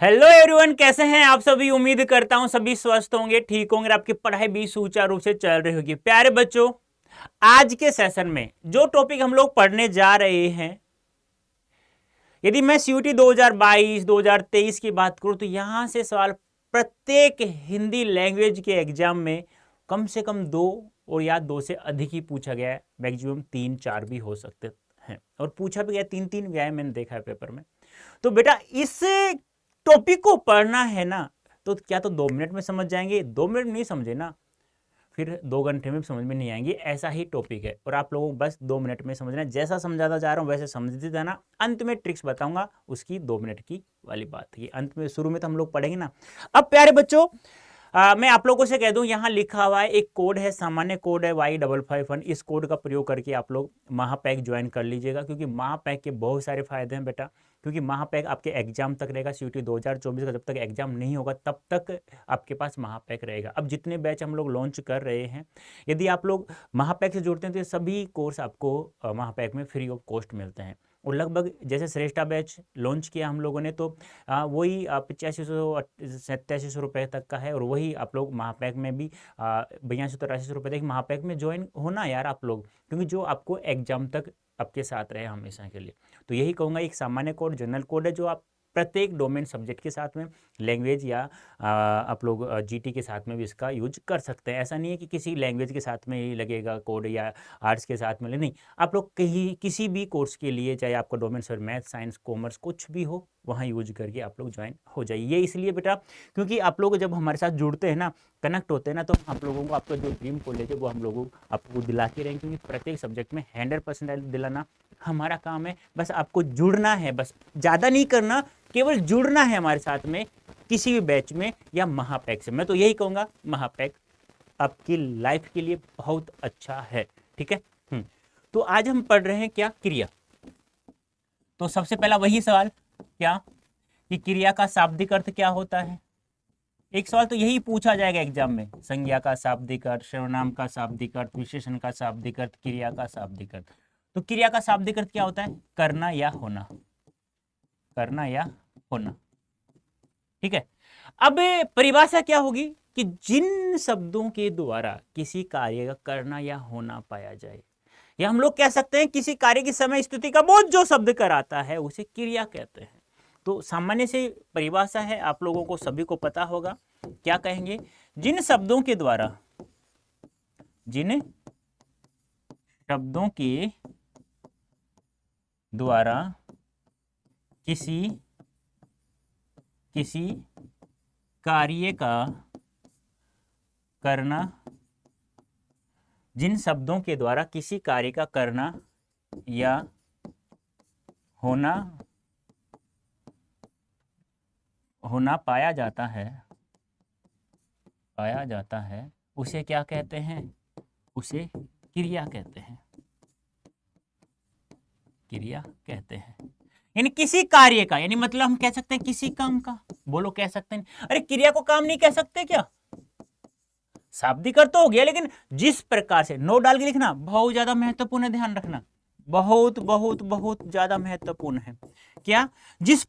Hello everyone, कैसे हैं आप सभी। उम्मीद करता हूं सभी स्वस्थ होंगे, ठीक होंगे, आपकी पढ़ाई भी सुचारू रूप से चल रही होगी। प्यारे बच्चों, आज के सेशन में जो टॉपिक हम लोग पढ़ने जा रहे हैं, यदि मैं सीयूटी 2022 2023 की बात करूं तो यहां से सवाल प्रत्येक हिंदी लैंग्वेज के एग्जाम में कम से कम 2 और या 2 से अधिक ही पूछा गया है। मैक्सिमम 3-4 भी हो सकते हैं और पूछा भी गया 3-3 गया है, मैंने देखा है पेपर में। तो बेटा इस टॉपिक को पढ़ना है ना, तो क्या तो 2 मिनट में समझ जाएंगे? 2 मिनट में नहीं समझे ना, फिर 2 घंटे में भी समझ में नहीं आएंगे। ऐसा ही टॉपिक है और आप लोगों को बस 2 मिनट में समझना है। जैसा समझाता जा रहा हूँ वैसे समझते जाना। अंत में ट्रिक्स बताऊंगा, उसकी 2 मिनट की वाली बात है। अंत में, शुरू में तो हम लोग पढ़ेंगे ना। अब प्यारे बच्चों, मैं आप लोगों से कह दूं, यहाँ लिखा हुआ है एक कोड है, सामान्य कोड है Y551। इस कोड का प्रयोग करके आप लोग महापैक ज्वाइन कर लीजिएगा, क्योंकि महापैक के बहुत सारे फायदे हैं बेटा। क्योंकि महापैक आपके एग्जाम तक रहेगा। सीयूटी 2024 का जब तक एग्जाम नहीं होगा तब तक आपके पास महापैक रहेगा। अब जितने बैच हम लोग लॉन्च कर रहे हैं, यदि आप लोग महापैक से जुड़ते हैं तो ये सभी कोर्स आपको महापैक में फ्री ऑफ कॉस्ट मिलते हैं। और लगभग जैसे श्रेष्ठा बैच लॉन्च किया हम लोगों ने, तो वही 8500-8700 रुपये तक का है। और वही आप लोग महापैक में भी 8283 रुपये तक महापैक में ज्वाइन होना यार आप लोग, क्योंकि जो आपको एग्जाम तक आपके साथ रहे हमेशा के लिए। तो यही कहूँगा, एक सामान्य कोड जनरल कोड है जो आप प्रत्येक डोमेन सब्जेक्ट के साथ में, लैंग्वेज या आप लोग जीटी के साथ में भी इसका यूज कर सकते हैं। ऐसा नहीं है कि किसी लैंग्वेज के साथ में ही लगेगा कोड या आर्ट्स के साथ में नहीं। आप लोग कहीं किसी भी कोर्स के लिए, चाहे आपका domain sir math science commerce कुछ भी हो, वहाँ यूज करके आप लोग ज्वाइन हो जाइए। ये इसलिए बेटा क्योंकि आप लोग जब हमारे साथ जुड़ते हैं ना, कनेक्ट होते हैं ना, तो आप लोगों को आपका जो ड्रीम कॉलेज है वो हम लोगों आपको दिला के रहेंगे। क्योंकि प्रत्येक सब्जेक्ट में 100% दिलाना हमारा काम है। बस आपको जुड़ना है, बस ज़्यादा नहीं करना, केवल जुड़ना है हमारे साथ में किसी भी बैच में या महापैक से। मैं तो यही कहूँगा, महापैक आपकी लाइफ के लिए बहुत अच्छा है। ठीक है। तो आज हम पढ़ रहे हैं क्या, क्रिया। तो सबसे पहला वही सवाल क्या, कि क्रिया का शाब्दिक अर्थ क्या होता है। एक सवाल तो यही पूछा जाएगा एग्जाम में, संज्ञा का शाब्दिक अर्थ, सर्वनाम का शाब्दिक अर्थ, विशेषण का शाब्दिक अर्थ, क्रिया का शाब्दिक अर्थ। तो क्रिया का शाब्दिक अर्थ क्या होता है? करना या होना, करना या होना। ठीक है। अब परिभाषा क्या होगी कि जिन शब्दों के द्वारा किसी कार्य का करना या होना पाया जाए, या हम लोग कह सकते हैं किसी कार्य की समय स्थिति का बोध जो शब्द कराता है उसे क्रिया कहते हैं। तो सामान्य से परिभाषा है, आप लोगों को सभी को पता होगा। क्या कहेंगे? जिन शब्दों के द्वारा, जिन शब्दों के द्वारा किसी किसी कार्य का करना, जिन शब्दों के द्वारा किसी कार्य का करना या होना पाया जाता है, उसे क्या कहते हैं? उसे क्रिया कहते हैं, क्रिया कहते हैं। यानी किसी कार्य का, यानी मतलब हम कह सकते हैं किसी काम का। बोलो, कह सकते हैं? अरे क्रिया को काम नहीं कह सकते क्या? शाब्दिक अर्थ तो हो गया, लेकिन जिस प्रकार से, नोट डाल के लिखना, बहुत ज्यादा महत्वपूर्ण है, ध्यान रखना, बहुत बहुत बहुत ज्यादा महत्वपूर्ण है। क्या? जिस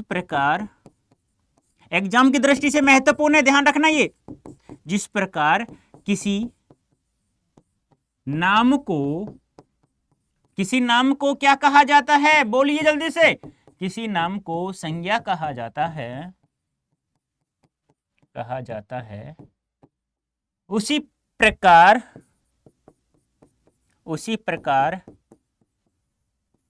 प्रकार एग्जाम की दृष्टि से महत्वपूर्ण है, ध्यान रखना ये। जिस प्रकार किसी नाम को क्या कहा जाता है? बोलिए जल्दी से। किसी नाम को संज्ञा कहा जाता है, उसी प्रकार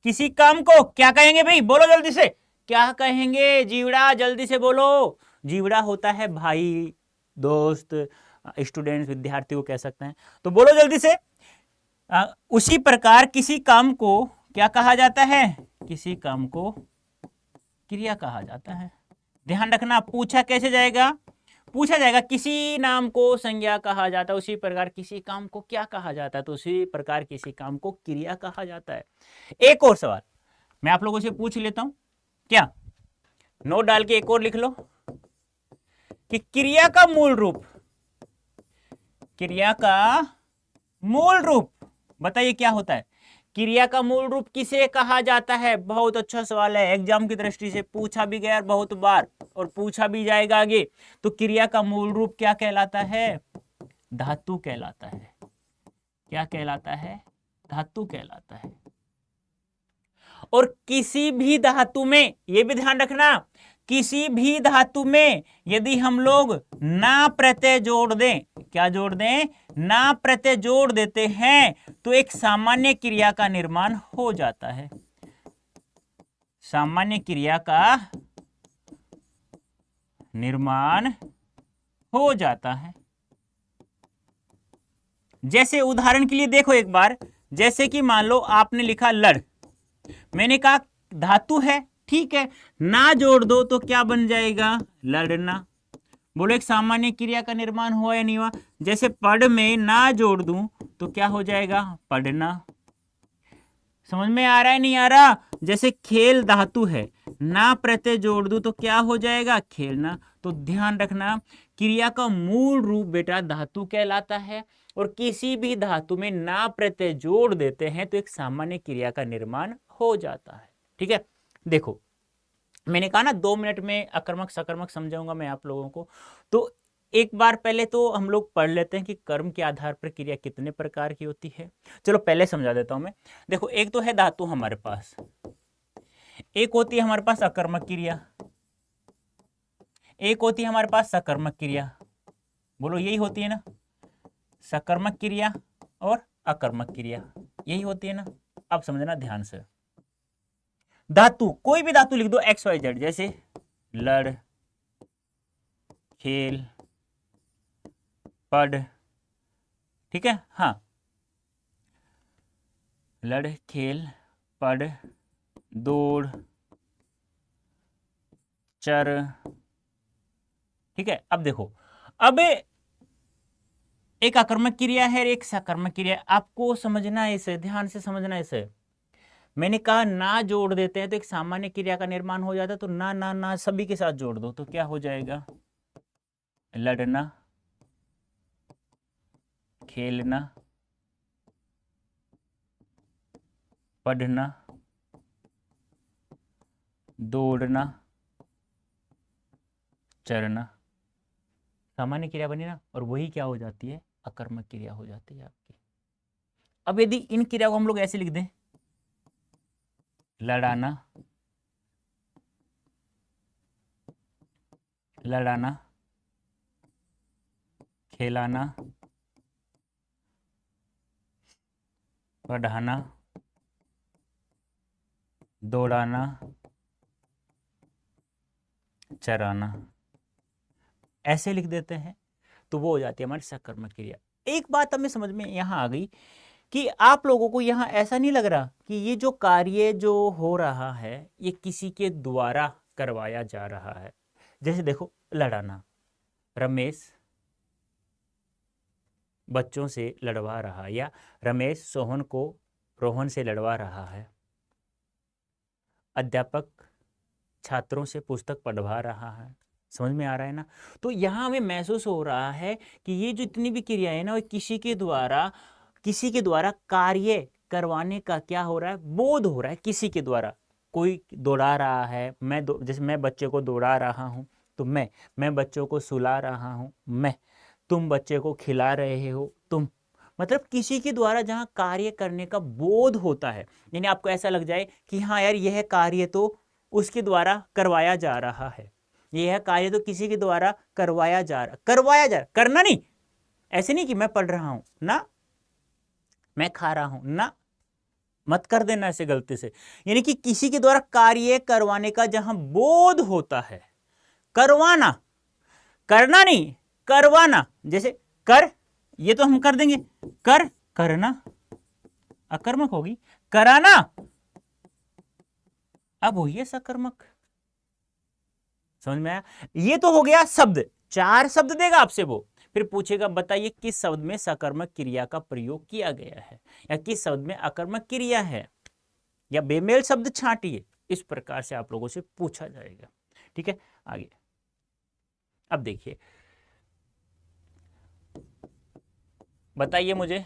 किसी काम को क्या कहेंगे भाई? बोलो जल्दी से, क्या कहेंगे? जीवड़ा, जल्दी से बोलो। जीवड़ा होता है भाई, दोस्त, स्टूडेंट, विद्यार्थी को कह सकते हैं। तो बोलो जल्दी से। उसी प्रकार किसी काम को क्या कहा जाता है? किसी काम को क्रिया कहा जाता है। ध्यान रखना, पूछा कैसे जाएगा? पूछा जाएगा किसी नाम को संज्ञा कहा जाता है, उसी प्रकार किसी काम को क्या कहा जाता है? तो उसी प्रकार किसी काम को क्रिया कहा जाता है। एक और सवाल मैं आप लोगों से पूछ लेता हूं, क्या? नोट डाल के एक और लिख लो कि क्रिया का मूल रूप बताइए क्या होता है? क्रिया का मूल रूप किसे कहा जाता है? बहुत अच्छा सवाल है, एग्जाम की दृष्टि से पूछा भी गया बहुत बार और पूछा भी जाएगा आगे। तो क्रिया का मूल रूप क्या कहलाता है? धातु कहलाता है। क्या कहलाता है? धातु कहलाता है। और किसी भी धातु में, यह भी ध्यान रखना, किसी भी धातु में यदि हम लोग ना प्रत्यय जोड़ दें, क्या जोड़ दें? ना प्रत्यय जोड़ देते हैं तो एक सामान्य क्रिया का निर्माण हो जाता है। सामान्य क्रिया का निर्माण हो जाता है। जैसे उदाहरण के लिए देखो एक बार, जैसे कि मान लो आपने लिखा लड़, मैंने कहा धातु है, ठीक है, ना जोड़ दो तो क्या बन जाएगा? लड़ना। बोलो एक सामान्य क्रिया का निर्माण हुआ या नहीं हुआ? जैसे पढ़ में ना जोड़ दूं तो क्या हो जाएगा? पढ़ना। समझ में आ रहा है नहीं आ रहा? जैसे खेल धातु है, ना प्रत्यय जोड़ दूं तो क्या हो जाएगा? खेलना। तो ध्यान रखना, क्रिया का मूल रूप बेटा धातु कहलाता है और किसी भी धातु में ना प्रत्यय जोड़ देते हैं तो एक सामान्य क्रिया का निर्माण हो जाता है। ठीक है, देखो मैंने कहा ना 2 मिनट में अकर्मक सकर्मक समझाऊंगा मैं आप लोगों को। तो एक बार पहले तो हम लोग पढ़ लेते हैं कि कर्म के आधार पर क्रिया कितने प्रकार की होती है। चलो पहले समझा देता हूं मैं। देखो एक तो है धातु हमारे पास, एक होती है हमारे पास अकर्मक क्रिया, एक होती है हमारे पास सकर्मक क्रिया। बोलो यही होती है ना, सकर्मक क्रिया और अकर्मक क्रिया, यही होती है ना। अब समझना ध्यान से, धातु कोई भी धातु लिख दो XYZ, जैसे लड़, खेल, पढ़, ठीक है, हाँ, लड़, खेल, पढ़, दौड़, चर, ठीक है। अब देखो, अब एक आकर्मक क्रिया है, एक सकर्मक क्रिया है, आपको समझना है इसे, ध्यान से समझना है इसे। मैंने कहा ना जोड़ देते हैं तो एक सामान्य क्रिया का निर्माण हो जाता है, तो ना ना ना सभी के साथ जोड़ दो तो क्या हो जाएगा? लड़ना, खेलना, पढ़ना, दौड़ना, चरना। सामान्य क्रिया बनी ना, और वही क्या हो जाती है? अकर्मक क्रिया हो जाती है आपकी। अब यदि इन क्रिया को हम लोग ऐसे लिख दें, लड़ाना, लड़ाना, खेलाना, पढ़ाना, दौड़ाना, चराना, ऐसे लिख देते हैं तो वो हो जाती है हमारी सकर्मक क्रिया। एक बात हमें समझ में यहां आ गई कि आप लोगों को यहां ऐसा नहीं लग रहा कि ये जो कार्य जो हो रहा है ये किसी के द्वारा करवाया जा रहा है। जैसे देखो लड़ाना, रमेश बच्चों से लड़वा रहा है, या रमेश सोहन को रोहन से लड़वा रहा है, अध्यापक छात्रों से पुस्तक पढ़वा रहा है। समझ में आ रहा है ना? तो यहां हमें महसूस हो रहा है कि ये जो इतनी भी क्रियाएं ना, वो किसी के द्वारा कार्य करवाने का क्या हो रहा है? बोध हो रहा है किसी के द्वारा। कोई दौड़ा रहा है, जैसे मैं बच्चे को दौड़ा रहा हूं तो मैं बच्चों को सुला रहा हूं, तुम बच्चे को खिला रहे हो, तुम, मतलब किसी के द्वारा जहां कार्य करने का बोध होता है, यानी आपको ऐसा लग जाए कि हाँ यार यह कार्य तो उसके द्वारा करवाया जा रहा है, यह कार्य तो किसी के द्वारा करवाया जा रहा, करना नहीं, ऐसे नहीं कि मैं पढ़ रहा हूं ना, मैं खा रहा हूं ना, मत कर देना ऐसे गलती से। यानी कि किसी के द्वारा कार्य करवाने का जहां बोध होता है, करवाना, करना नहीं, करवाना। जैसे कर, ये तो हम कर देंगे, करना अकर्मक होगी, कराना अब हुई है सकर्मक। समझ में आया? ये तो हो गया शब्द, 4 शब्द देगा आपसे वो, फिर पूछेगा बताइए किस शब्द में सकर्मक क्रिया का प्रयोग किया गया है, या किस शब्द में अकर्मक क्रिया है, या बेमेल शब्द छांटिए। इस प्रकार से आप लोगों से पूछा जाएगा। ठीक है, आगे अब देखिए, बताइए मुझे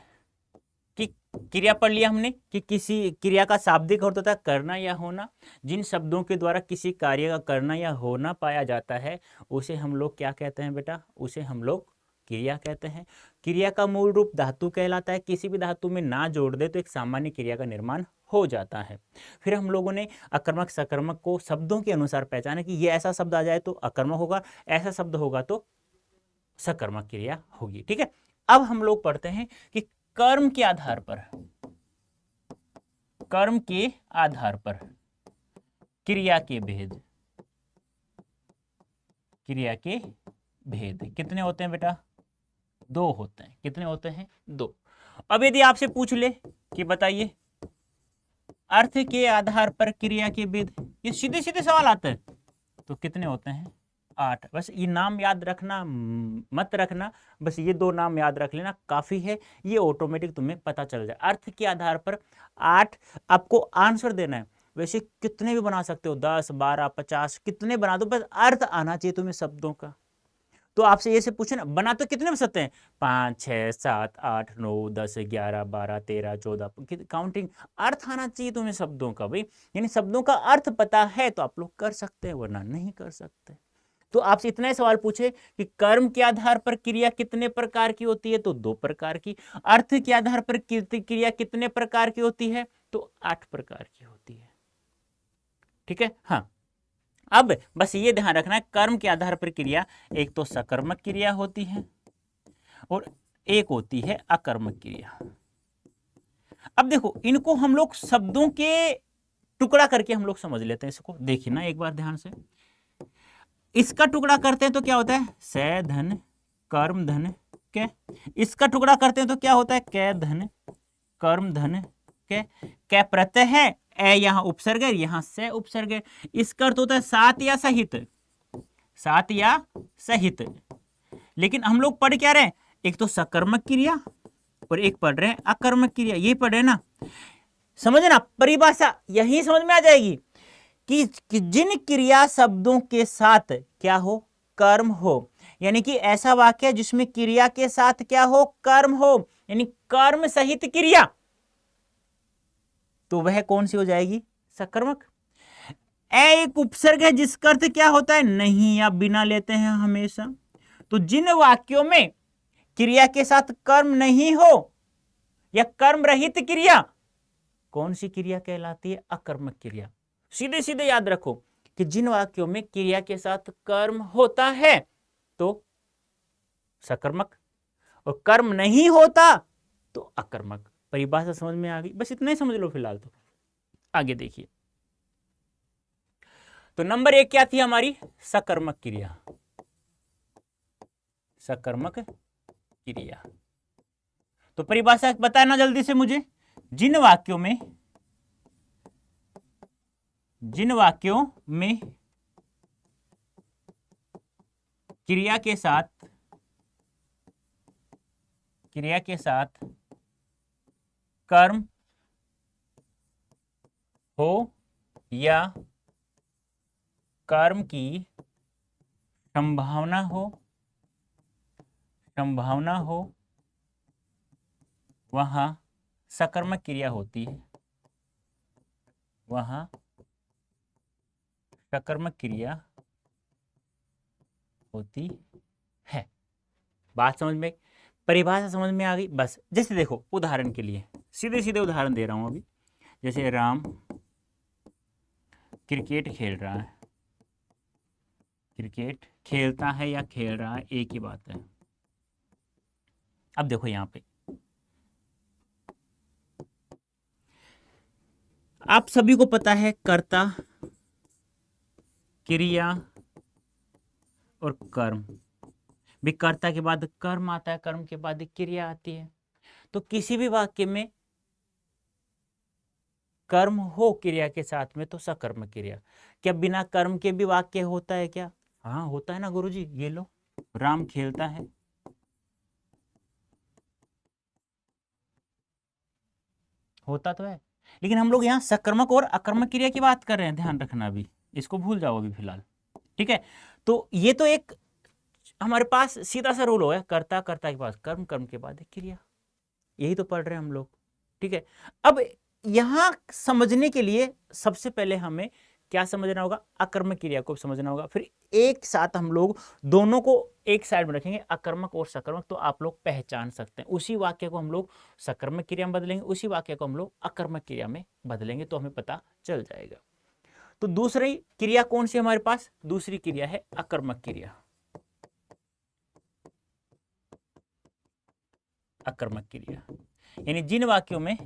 कि क्रिया पढ़ लिया हमने कि किसी क्रिया का शाब्दिक अर्थ होता है करना या होना। जिन शब्दों के द्वारा किसी कार्य का करना या होना पाया जाता है उसे हम लोग क्या कहते हैं बेटा, उसे हम लोग क्रिया कहते हैं। क्रिया का मूल रूप धातु कहलाता है, किसी भी धातु में ना जोड़ दे तो एक सामान्य क्रिया का निर्माण हो जाता है। फिर हम लोगों ने अकर्मक सकर्मक को शब्दों के अनुसार पहचाना कि ये ऐसा शब्द आ जाए तो अकर्मक होगा, ऐसा शब्द होगा तो सकर्मक क्रिया होगी। ठीक है, अब हम लोग पढ़ते हैं कि कर्म के आधार पर, कर्म के आधार पर क्रिया के भेद, क्रिया के भेद कितने होते हैं बेटा, दो होते हैं। कितने होते हैं, दो। अब यदि आपसे पूछ ले कि बताइए अर्थ के आधार पर क्रिया के भेद, ये सीधे सीधे सवाल आता है, तो कितने होते हैं, 8। बस ये नाम याद रखना मत रखना, बस ये दो नाम याद रख लेना काफी है, ये ऑटोमेटिक तुम्हें पता चल जाए। अर्थ के आधार पर 8 आपको आंसर देना है। वैसे कितने भी बना सकते हो, 10 12 50 कितने बना दो, बस अर्थ आना चाहिए तुम्हें शब्दों का। तो आपसे ये से पूछे ना, बना तो कितने बन सकते हैं, 5 6 7 8 9 10 11 12 13 14 काउंटिंग, अर्थ आना चाहिए तुम्हें शब्दों का भाई। यानी शब्दों का अर्थ पता है तो आप लोग कर सकते हैं, वरना नहीं कर सकते। तो आपसे इतना ही सवाल पूछे कि कर्म के आधार पर क्रिया कितने प्रकार की होती है, तो 2 प्रकार की। अर्थ के आधार पर क्रिया कितने प्रकार की होती है, तो 8 प्रकार की होती है। ठीक है, हाँ। अब बस ये ध्यान रखना है, कर्म के आधार पर क्रिया एक तो सकर्मक क्रिया होती है और एक होती है अकर्मक क्रिया। अब देखो इनको हम लोग शब्दों के टुकड़ा करके हम लोग समझ लेते हैं। इसको देखिए ना एक बार ध्यान से, इसका टुकड़ा करते हैं तो क्या होता है, स धन कर्म धन कै। इसका टुकड़ा करते हैं तो क्या होता है, कै धन कर्म धन कै। कै प्रत्यय है, ए यहां उपसर्ग है, यहां से उपसर्ग है। इसका अर्थ होता है साथ या सहित, साथ या सहित। लेकिन हम लोग पढ़ क्या रहे हैं, एक तो सकर्मक क्रिया और एक पढ़ रहे हैं अकर्मक क्रिया, ये पढ़ रहे हैं ना। समझे ना, परिभाषा यही समझ में आ जाएगी कि जिन क्रिया शब्दों के साथ क्या हो, कर्म हो, यानी कि ऐसा वाक्य जिसमें क्रिया के साथ क्या हो, कर्म हो, यानी कर्म सहित क्रिया, तो वह कौन सी हो जाएगी, सकर्मक। एक उपसर्ग है जिसका अर्थ क्या होता है, नहीं या बिना लेते हैं हमेशा। तो जिन वाक्यों में क्रिया के साथ कर्म नहीं हो या कर्म रहित क्रिया, कौन सी क्रिया कहलाती है, अकर्मक क्रिया। सीधे सीधे याद रखो कि जिन वाक्यों में क्रिया के साथ कर्म होता है तो सकर्मक, और कर्म नहीं होता तो अकर्मक। परिभाषा समझ में आ गई, बस इतना ही समझ लो फिलहाल। तो आगे देखिए, तो नंबर 1 क्या थी हमारी, सकर्मक क्रिया, सकर्मक क्रिया। तो परिभाषा बताना जल्दी से मुझे, जिन वाक्यों में क्रिया के साथ कर्म हो या कर्म की संभावना हो वहां सकर्मक क्रिया होती है, वहां सकर्मक क्रिया होती है। बात समझ में, परिभाषा समझ में आ गई। बस जैसे देखो उदाहरण के लिए सीधे सीधे उदाहरण दे रहा हूं अभी, जैसे राम क्रिकेट खेल रहा है, क्रिकेट खेलता है या खेल रहा है एक ही बात है। अब देखो यहां पे आप सभी को पता है कर्ता, क्रिया और कर्म, भी कर्ता के बाद कर्म आता है, कर्म के बाद क्रिया आती है। तो किसी भी वाक्य में कर्म हो क्रिया के साथ में तो सकर्मक क्रिया। क्या बिना कर्म के भी वाक्य होता है क्या, हाँ होता है ना गुरुजी। ये लो, राम खेलता है, होता तो है, लेकिन हम लोग यहाँ सकर्मक और अकर्मक क्रिया की बात कर रहे हैं, ध्यान रखना अभी, इसको भूल जाओ अभी फिलहाल। ठीक है, तो ये तो एक हमारे पास सीधा सा रूल हो गया, कर्ता, कर्ता के पास कर्म, कर्म के बाद क्रिया, यही तो पढ़ रहे हैं हम लोग। ठीक है। अब यहां समझने के लिए सबसे पहले हमें क्या समझना होगा, अकर्मक क्रिया को समझना होगा। फिर एक साथ हम लोग दोनों को एक साइड में रखेंगे, अकर्मक और सकर्मक, तो आप लोग पहचान सकते हैं। उसी वाक्य को हम लोग सकर्मक क्रिया में बदलेंगे, उसी वाक्य को हम लोग अकर्मक क्रिया में बदलेंगे, तो हमें पता चल जाएगा। तो दूसरी क्रिया कौन सी हमारे पास, दूसरी क्रिया है अकर्मक क्रिया। अकर्मक क्रिया यानी जिन वाक्यों में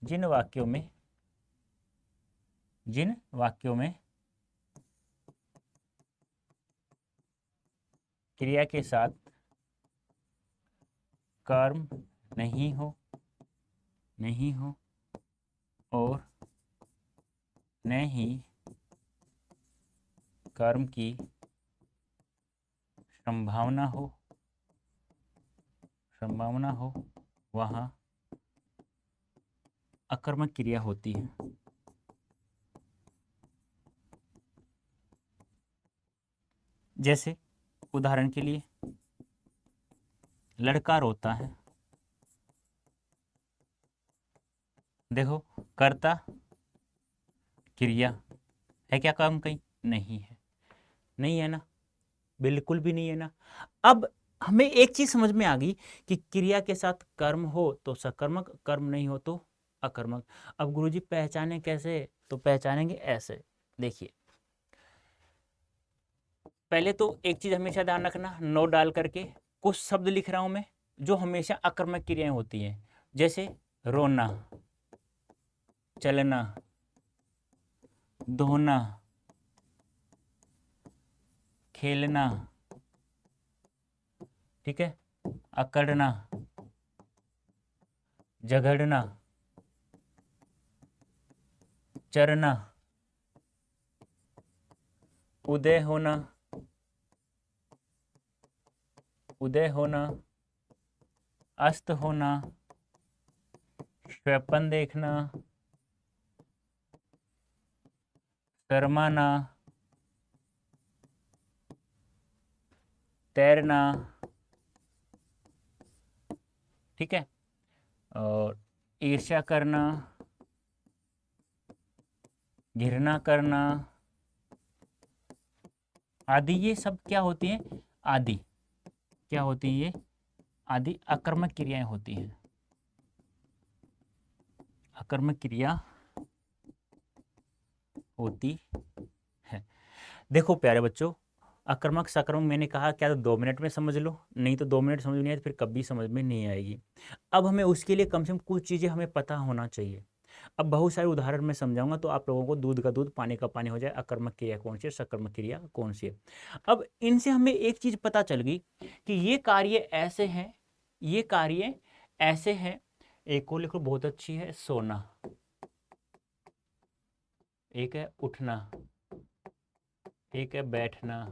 जिन वाक्यों में क्रिया के साथ कर्म नहीं हो और न ही कर्म की संभावना हो वहाँ अकर्मक क्रिया होती है। जैसे उदाहरण के लिए लड़का रोता है, देखो कर्ता क्रिया है क्या, कर्म कहीं नहीं है ना, बिल्कुल भी नहीं है ना। अब हमें एक चीज समझ में आ गई कि क्रिया के साथ कर्म हो तो सकर्मक, कर्म नहीं हो तो अकर्मक। अब गुरुजी पहचाने कैसे, तो पहचानेंगे ऐसे। देखिए पहले तो एक चीज हमेशा ध्यान रखना, नोट डाल करके कुछ शब्द लिख रहा हूं मैं जो हमेशा अकर्मक क्रियाएं होती हैं, जैसे रोना, चलना, धोना, खेलना, ठीक है, अकड़ना, झगड़ना, चरना, उदय होना, अस्त होना, स्वप्न देखना, शर्माना, तैरना, ठीक है, और ईर्ष्या करना, घृणा करना आदि, ये सब क्या होती हैं, आदि क्या होती है, ये आदि अकर्मक क्रियाएं होती हैं। अकर्मक क्रिया होती है। देखो प्यारे बच्चों, अकर्मक सकर्मक मैंने कहा क्या तो 2 मिनट में समझ लो, नहीं तो 2 मिनट समझ नहीं आए तो फिर कभी समझ में नहीं आएगी। अब हमें उसके लिए कम से कम कुछ चीज़ें हमें पता होना चाहिए। अब बहुत सारे उदाहरण में समझाऊंगा तो आप लोगों को दूध का दूध पानी का पानी हो जाए, अकर्मक क्रिया कौन सी है, सकर्मक क्रिया कौन सी है। अब इनसे हमें एक चीज़ पता चल गई कि ये कार्य ऐसे हैं, ये कार्य ऐसे हैं। एक को लिखो बहुत अच्छी है, सोना, एक है उठना, एक है बैठना,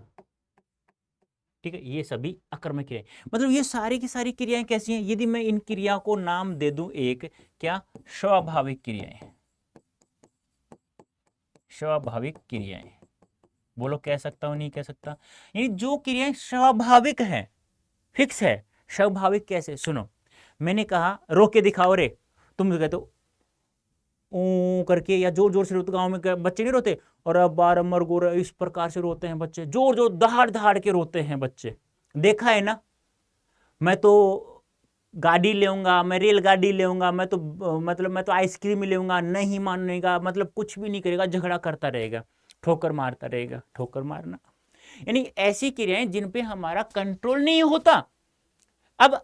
ठीक है, ये सभी अकर्मक क्रियाएं। मतलब ये सारी की सारी क्रियाएं कैसी हैं, यदि मैं इन क्रिया को नाम दे दूं एक, क्या, स्वाभाविक क्रियाएं। स्वाभाविक क्रियाएं, बोलो कह सकता हूं नहीं कह सकता, यानी जो क्रियाएं स्वाभाविक है, फिक्स है। स्वाभाविक कैसे, सुनो, मैंने कहा रो के दिखाओ रे, तुम तो कहते हो ऊ करके, या जोर जोर से रोते, गांव में बच्चे नहीं रोते, और अब बार अमर गोर, इस प्रकार से रोते हैं बच्चे, जोर जोर दहाड़ दहाड़ के रोते हैं बच्चे, देखा है ना। मैं तो गाड़ी लेऊंगा, मैं रेलगाड़ी लेऊंगा, मैं तो मतलब मैं तो आइसक्रीम लेऊंगा, नहीं मानेगा, मतलब कुछ भी नहीं करेगा, झगड़ा करता रहेगा, ठोकर मारता रहेगा, ठोकर मारना यानी ऐसी क्रियाएं जिन पे हमारा कंट्रोल नहीं होता। अब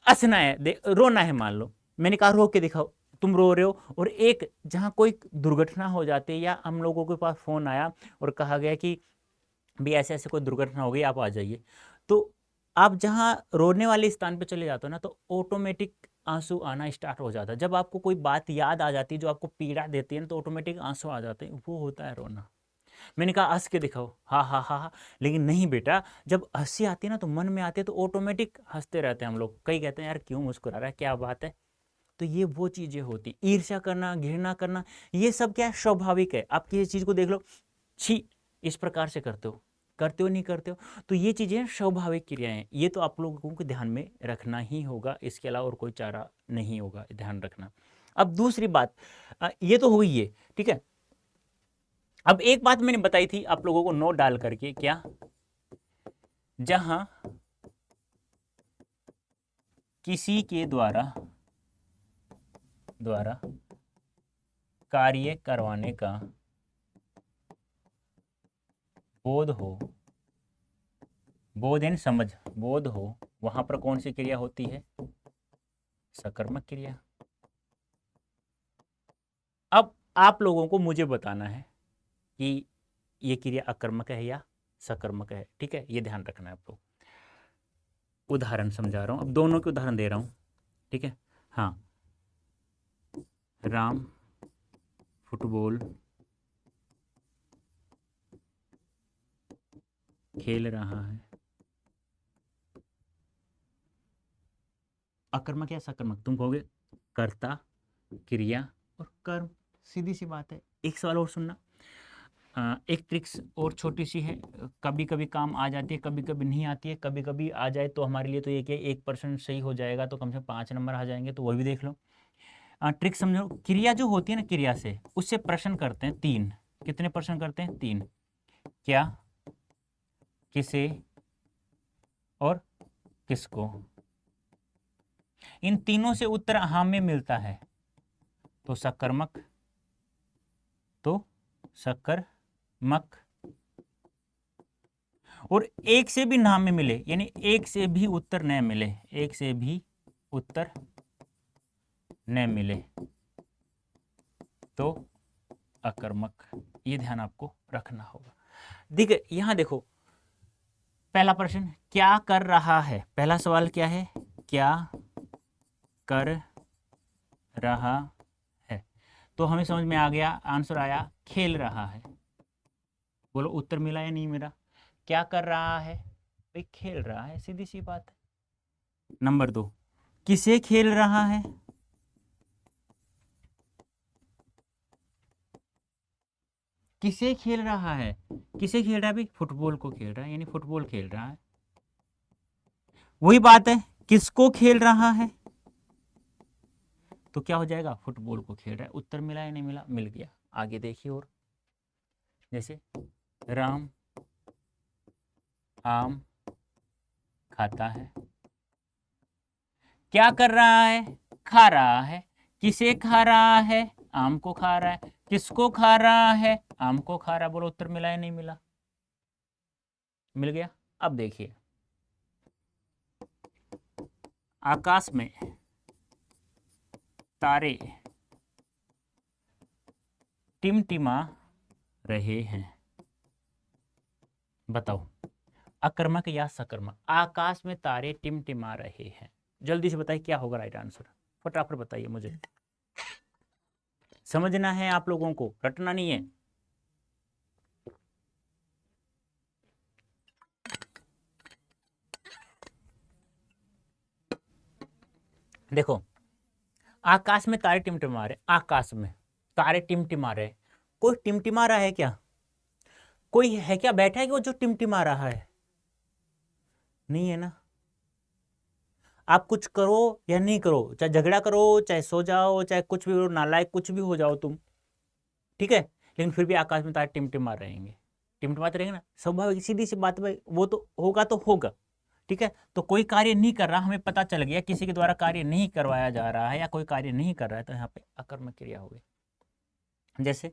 हंसना है, रोना है, मान लो मैंने कहा रो के दिखाओ, तुम रो रहे हो, और एक जहां कोई दुर्घटना हो जाती है या हम लोगों के पास फोन आया और कहा गया कि भी ऐसे ऐसे कोई दुर्घटना हो गई, आप आ जाइए, तो आप जहां रोने वाले स्थान पे चले जाते हो ना, तो ऑटोमेटिक आंसू आना स्टार्ट हो जाता है। जब आपको कोई बात याद आ जाती है जो आपको पीड़ा देती है ना, तो ऑटोमेटिक आंसू आ जाते हैं, वो होता है रोना। मैंने कहा हंस के दिखाओ, हा हा हा हा, लेकिन नहीं बेटा, जब हंसी आती है ना तो मन में आती है, तो ऑटोमेटिक हंसते रहते हैं हम लोग। कई कहते हैं यार क्यों मुस्कुरा रहा है, क्या बात है। तो ये वो चीजें होती, ईर्ष्या करना, घृणा करना, ये सब क्या है, स्वाभाविक है। आप किसी चीज को देख लो, छी, इस प्रकार से करते हो, करते हो नहीं करते हो। तो ये चीजें स्वाभाविक क्रियाएं, ये तो आप लोगों को ध्यान में रखना ही होगा, इसके अलावा और कोई चारा नहीं होगा, ध्यान रखना। अब दूसरी बात, ये तो हुई है, ठीक है। अब एक बात मैंने बताई थी आप लोगों को नोट डाल करके, क्या, जहां किसी के द्वारा कार्य करवाने का बोध हो, बोध एंड समझ, बोध हो, वहां पर कौन सी क्रिया होती है, सकर्मक क्रिया। अब आप लोगों को मुझे बताना है कि ये क्रिया अकर्मक है या सकर्मक है, ठीक है, ये ध्यान रखना है आप लोग। उदाहरण समझा रहा हूं, अब दोनों के उदाहरण दे रहा हूं, ठीक है। हाँ, राम फुटबॉल खेल रहा है, अकर्मक या सकर्मक, तुम कहोगे कर्ता, क्रिया और कर्म, सीधी सी बात है। एक सवाल और सुनना, एक ट्रिक्स और छोटी सी है, कभी कभी काम आ जाती है, कभी कभी नहीं आती है, कभी कभी आ जाए तो हमारे लिए तो ये कि 1% सही हो जाएगा तो कम से कम 5 नंबर आ जाएंगे, तो वह भी देख लो। ट्रिक समझो, क्रिया जो होती है ना, क्रिया से उससे प्रश्न करते हैं 3, कितने प्रश्न करते हैं, 3, क्या, किसे और किसको। इन तीनों से उत्तर हाँ में मिलता है तो सकर्मक, तो सकर्मक, और एक से भी नाम में मिले, यानी एक से भी उत्तर न मिले, एक से भी उत्तर न मिले तो अकर्मक। ये ध्यान आपको रखना होगा। देखिए यहां देखो, पहला प्रश्न क्या कर रहा है, पहला सवाल क्या है, क्या कर रहा है, तो हमें समझ में आ गया, आंसर आया खेल रहा है। बोलो उत्तर मिला या नहीं मिला, क्या कर रहा है भाई, खेल रहा है, सीधी सी बात है। नंबर 2, किसे खेल रहा है, किसे खेल रहा है, किसे खेल रहा है भाई, फुटबॉल को खेल रहा है, यानी फुटबॉल खेल रहा है। वही बात है, किसको खेल रहा है, तो क्या हो जाएगा, फुटबॉल को खेल रहा है। उत्तर मिला या नहीं मिला, मिल गया। आगे देखिए, और जैसे राम आम खाता है, क्या कर रहा है, खा रहा है, किसे खा रहा है, आम को खा रहा है, किसको खा रहा है, आम को खा रहा है। बोलो उत्तर मिला या नहीं मिला, मिल गया। अब देखिए, आकाश में तारे टिमटिमा रहे हैं, बताओ अकर्मक या सकर्मक। आकाश में तारे टिमटिमा रहे हैं, जल्दी से बताइए क्या होगा राइट आंसर, फटाफट बताइए मुझे। समझना है आप लोगों को, रटना नहीं है। देखो, आकाश में तारे टिमटिमा रहे, आकाश में तारे टिमटिमा रहे, कोई टिमटिमा रहा है क्या, कोई है क्या बैठा है कि वो जो टिमटिमा रहा है, नहीं है ना। आप कुछ करो या नहीं करो, चाहे झगड़ा करो, चाहे सो जाओ, चाहे कुछ भी हो, नालायक कुछ भी हो जाओ तुम, ठीक है, लेकिन फिर भी आकाश में तारे टिमटिमा रहेंगे, टिमटिमाते रहेंगे ना, स्वाभाविक सीधी सी बात भाई, वो तो होगा, ठीक है। तो कोई कार्य नहीं कर रहा, हमें पता चल गया किसी के द्वारा कार्य नहीं करवाया जा रहा है या कोई कार्य नहीं कर रहा है, तो यहाँ पे अकर्मक क्रिया हो गई। जैसे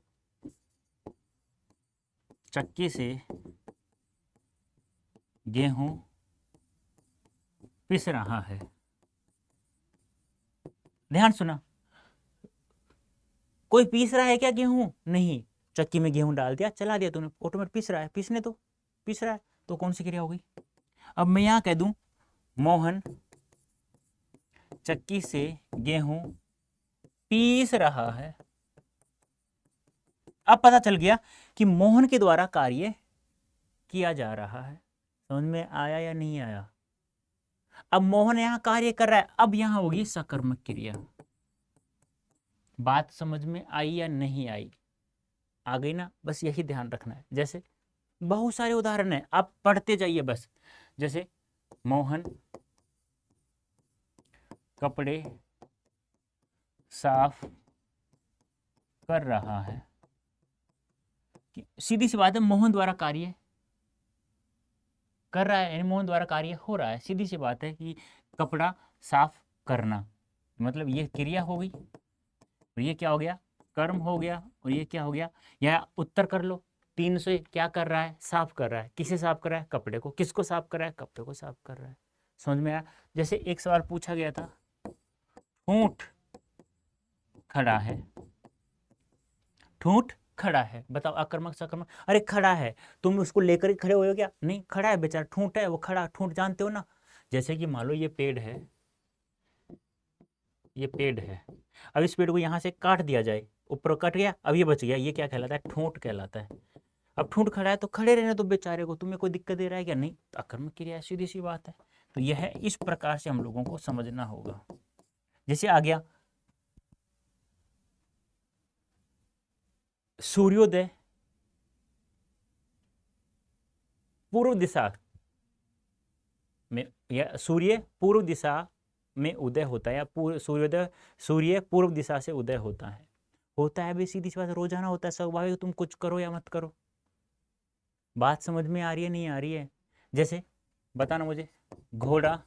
चक्की से गेहूं पिस रहा है, ध्यान सुना, कोई पीस रहा है क्या गेहूं, नहीं, चक्की में गेहूं डाल दिया, चला दिया तूने, ऑटोमेटिक पिस रहा है, पिसने तो पिस रहा है, तो कौन सी क्रिया हो गई। अब मैं यहां कह दूं मोहन चक्की से गेहूं पीस रहा है, अब पता चल गया कि मोहन के द्वारा कार्य किया जा रहा है। समझ में आया या नहीं आया। अब मोहन यहां कार्य कर रहा है, अब यहां होगी सकर्मक क्रिया। बात समझ में आई या नहीं आई, आ गई ना, बस यही ध्यान रखना है। जैसे बहुत सारे उदाहरण हैं, आप पढ़ते जाइए बस। जैसे मोहन कपड़े साफ कर रहा है, सीधी सी बात है, मोहन द्वारा कार्य कर रहा है, यानी मोहन द्वारा कार्य हो रहा है। सीधी सी बात है कि कपड़ा साफ करना, मतलब ये क्रिया हो गई, और ये क्या हो गया, कर्म हो गया, और ये क्या हो गया, या उत्तर कर लो। 300 क्या कर रहा है, साफ कर रहा है। किसे साफ कर रहा है, कपड़े को। किसको साफ कर रहा है, कपड़े को साफ कर रहा है। समझ में आया। जैसे एक सवाल पूछा गया था, ऊंट खड़ा है, ठूंठ खड़ा है, बताओ आक्रमक सक्रमक। अरे खड़ा है, तुम उसको लेकर ही खड़े हो क्या, नहीं, खड़ा है बेचारा, ठूंठ है वो, खड़ा, ठूंठ जानते हो ना। जैसे कि मान लो ये पेड़ है, ये पेड़ है, अब इस पेड़ को यहाँ से काट दिया जाए, ऊपर कट गया, अब ये बच गया, ये क्या कहलाता है, ठूंठ कहलाता है। अब ठूंठ खड़ा है तो खड़े रहने तो बेचारे को, तुम्हें कोई दिक्कत दे रहा है क्या, नहीं, तो आक्रमक क्रिया है, सीधी सी बात है। तो यह इस प्रकार से हम लोगों को समझना होगा। जैसे आ गया सूर्योदय पूर्व दिशा में, या सूर्य पूर्व दिशा में उदय होता है, या सूर्योदय, सूर्य पूर्व दिशा से उदय होता है भी, सीधी सी बात, रोजाना होता है, स्वाभाविक, तुम कुछ करो या मत करो। बात समझ में आ रही है, नहीं आ रही है। जैसे बताना मुझे, घोड़ा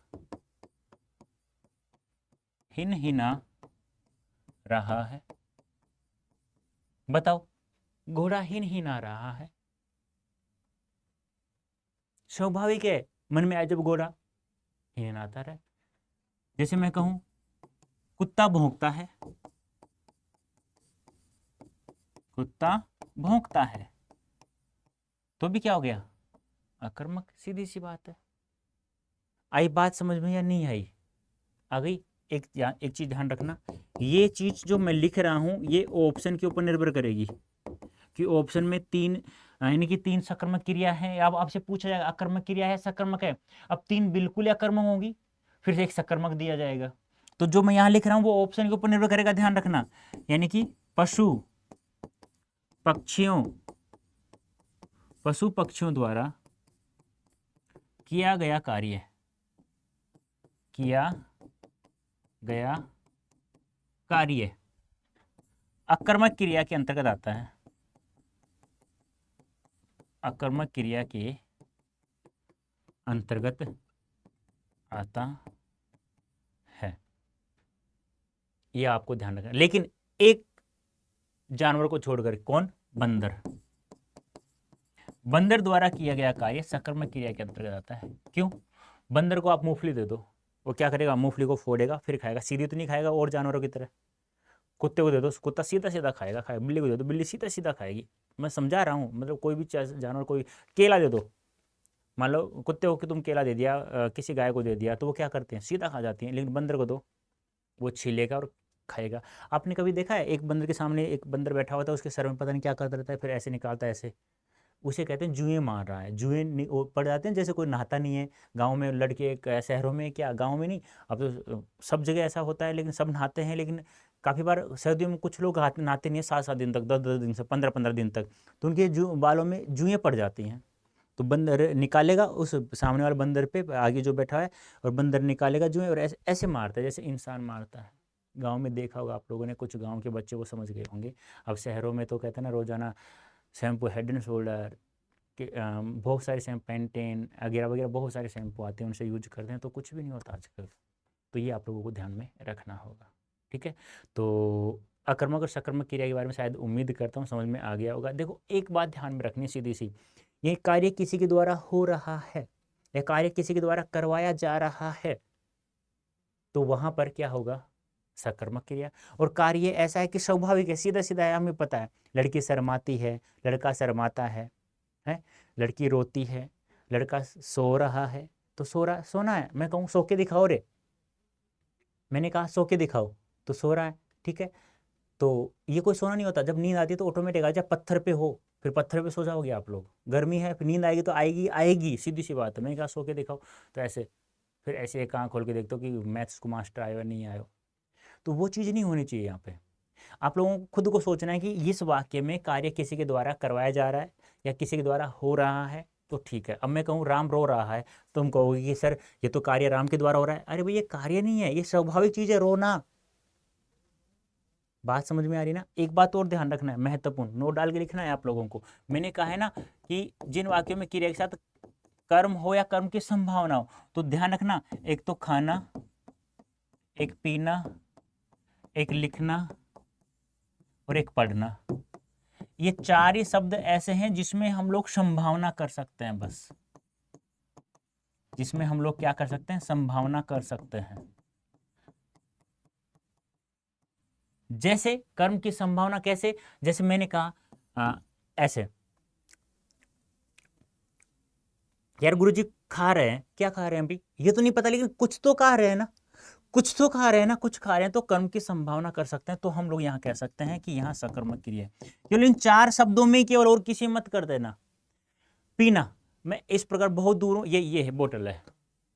हिन हिना रहा है, बताओ, घोड़ा हिन हिना रहा है, स्वाभाविक है, मन में आया जब घोड़ा हिनहाता रहे। जैसे मैं कहूं कुत्ता भौंकता है, कुत्ता भौंकता है, तो भी क्या हो गया, आक्रामक, सीधी सी बात है। आई बात समझ में या नहीं आई, आ गई। एक चीज ध्यान रखना, ये चीज जो मैं लिख रहा हूं ये ऑप्शन के ऊपर निर्भर करेगी, कि ऑप्शन में तीन, यानी कि 3 सकर्मक क्रिया है। अब आपसे पूछा जाएगा अकर्मक क्रिया है, सकर्मक है, अब 3 बिल्कुल अकर्मक होंगी, फिर से एक सकर्मक दिया जाएगा। तो जो मैं यहां लिख रहा हूं वो ऑप्शन के ऊपर निर्भर करेगा, ध्यान रखना। यानी कि पशु पक्षियों द्वारा किया गया कार्य, किया गया कार्य अकर्मक क्रिया के अंतर्गत आता है, अकर्मक क्रिया के अंतर्गत आता है। ये आपको ध्यान रखना, लेकिन एक जानवर को छोड़कर, कौन, बंदर, बंदर द्वारा किया गया कार्य सकर्मक क्रिया के अंतर्गत आता है। क्यों, बंदर को आप मूंगफली दे दो, वो क्या करेगा, मूंगफली को फोड़ेगा फिर खाएगा, सीधी तो नहीं खाएगा और जानवरों की तरह। कुत्ते को दे दो, कुत्ता सीधा सीधा खाएगा, बिल्ली को दे दो, बिल्ली सीधा सीधा खाएगी। मैं समझा रहा हूँ, मतलब कोई भी जानवर, कोई केला दे दो, मान लो कुत्ते को कि तुम केला दे दिया, किसी गाय को दे दिया, तो वो क्या करते हैं, सीधा खा जाती हैं। लेकिन बंदर को दो, वो छीलेगा और खाएगा। आपने कभी देखा है, एक बंदर के सामने एक बंदर बैठा होता है, उसके सर में पता नहीं क्या करता रहता है, फिर ऐसे निकालता है ऐसे, उसे कहते हैं जुएं मार रहा है। जुएं पड़ जाते हैं, जैसे कोई नहाता नहीं है। गांव में लड़के, शहरों में क्या, गांव में नहीं, अब तो सब जगह ऐसा होता है, लेकिन सब नहाते हैं। लेकिन काफ़ी बार सर्दियों में कुछ लोग नहाते नहीं है, 7-7 दिन तक, 10-10 दिन से 15-15 दिन तक, तो उनके बालों में जुएं पड़ जाती हैं। तो बंदर निकालेगा उस सामने वाले बंदर पे, आगे जो बैठा है, और बंदर निकालेगा जुएं, और ऐसे ऐसे मारता है जैसे इंसान मारता है। गांव में देखा होगा आप लोगों ने, कुछ गांव के बच्चे वो समझ गए होंगे। अब शहरों में तो कहते हैं ना, रोजाना शैम्पू, हेड एंड शोल्डर के बहुत सारे शैम्पू, पेंटेन वगैरह वगैरह, बहुत सारे शैम्पू आते हैं, उनसे यूज करते हैं, तो कुछ भी नहीं होता आजकल। तो ये आप लोगों को ध्यान में रखना होगा, ठीक है। तो अकर्मक और सकर्मक क्रिया के बारे में शायद उम्मीद करता हूँ समझ में आ गया होगा। देखो एक बात ध्यान में रखनी सीधी सी, ये कार्य किसी के द्वारा हो रहा है, यह कार्य किसी के द्वारा करवाया जा रहा है, तो वहां पर क्या होगा, सकर्मक क्रिया। और कार्य ऐसा है कि स्वाभाविक है, सीधा सीधा है, हमें पता है। लड़की शर्माती है, लड़का शर्माता है, लड़की रोती है, लड़का सो रहा है, तो सोना है, मैं कहूँ सो के दिखाओ रे, मैंने कहा सो के दिखाओ, तो सो रहा है, ठीक है। तो ये कोई सोना नहीं होता, जब नींद आती है तो ऑटोमेटिक आ, जब पत्थर पे हो फिर पत्थर पे सो जाओगे आप लोग, गर्मी है फिर नींद आएगी तो आएगी आएगी, सीधी सी बात है। मैंने कहा सो के दिखाओ, तो ऐसे, फिर ऐसे एक आँख खोल के देखते हो कि मैथ्स को मास्टर आयो या नहीं आयो, तो वो चीज़ नहीं होनी चाहिए यहाँ पे। आप लोगों को खुद को सोचना है कि इस वाक्य में कार्य किसी के द्वारा करवाया जा रहा है या किसी के द्वारा हो रहा है तो ठीक है। अब मैं कहूँ राम रो रहा है, तुम कहोगे कि सर ये तो कार्य राम के द्वारा हो रहा है। अरे भाई ये कार्य नहीं है, ये स्वाभाविक चीज है रोना। बात समझ में आ रही ना। एक बात और ध्यान रखना है, महत्वपूर्ण, नोट डाल के लिखना है आप लोगों को। मैंने कहा है ना कि जिन वाक्यों में क्रिया के साथ कर्म हो या कर्म की संभावना हो, तो ध्यान रखना, एक तो खाना, एक पीना, एक लिखना और एक पढ़ना। ये चार ही शब्द ऐसे हैं जिसमें हम लोग संभावना कर सकते हैं, बस जिसमें हम लोग क्या कर सकते हैं, संभावना कर सकते हैं। जैसे कर्म की संभावना कैसे, जैसे मैंने कहा ऐसे, यार गुरुजी खा रहे हैं, क्या खा रहे हैं अभी ये तो नहीं पता, लेकिन कुछ तो खा रहे हैं ना, कुछ तो खा रहे हैं ना, कुछ खा रहे हैं, तो कर्म की संभावना कर सकते हैं। तो हम लोग यहाँ कह सकते हैं कि यहाँ सकर्मक क्रिया है। केवल इन चार शब्दों में केवल, और किसी मत कर देना। पीना, मैं इस प्रकार बहुत दूर हूं, ये है बोतल है,